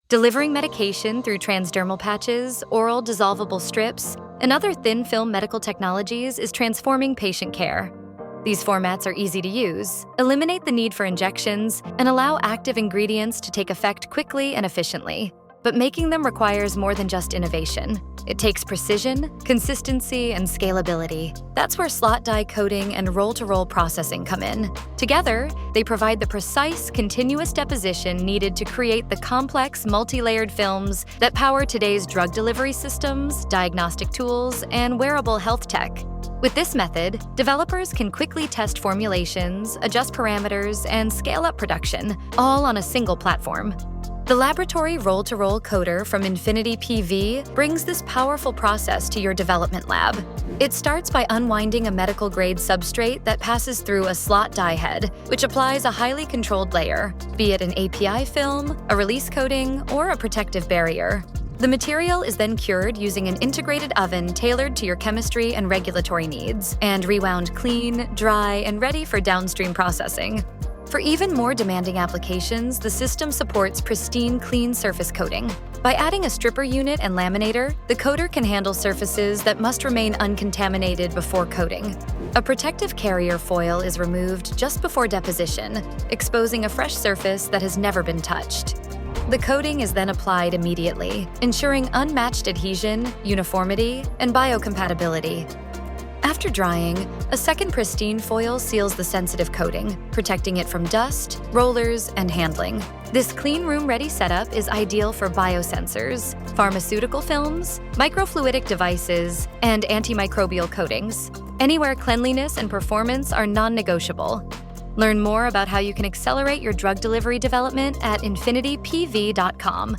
Delivering medication through transdermal patches, oral dissolvable strips, and other thin film medical technologies is transforming patient care. These formats are easy to use, eliminate the need for injections, and allow active ingredients to take effect quickly and efficiently. But making them requires more than just innovation. It takes precision, consistency, and scalability. That's where slot die coating and roll-to-roll processing come in. Together, they provide the precise, continuous deposition needed to create the complex, multi-layered films that power today's drug delivery systems, diagnostic tools, and wearable health tech. With this method, developers can quickly test formulations, adjust parameters, and scale up production, all on a single platform. The laboratory roll-to-roll coater from infinityPV brings this powerful process to your development lab. It starts by unwinding a medical-grade substrate that passes through a slot die head, which applies a highly controlled layer, be it an API film, a release coating, or a protective barrier. The material is then cured using an integrated oven tailored to your chemistry and regulatory needs, and rewound clean, dry, and ready for downstream processing. For even more demanding applications, the system supports Pristine clean surface coating. By adding a stripper unit and laminator, the coater can handle surfaces that must remain uncontaminated before coating. A protective carrier foil is removed just before deposition, exposing a fresh surface that has never been touched. The coating is then applied immediately, ensuring unmatched adhesion, uniformity, and biocompatibility. After drying, a second Pristine foil seals the sensitive coating, protecting it from dust, rollers, and handling. This clean room-ready setup is ideal for biosensors, pharmaceutical films, microfluidic devices, and antimicrobial coatings. Anywhere cleanliness and performance are non-negotiable. Learn more about how you can accelerate your drug delivery development at infinityPV.com.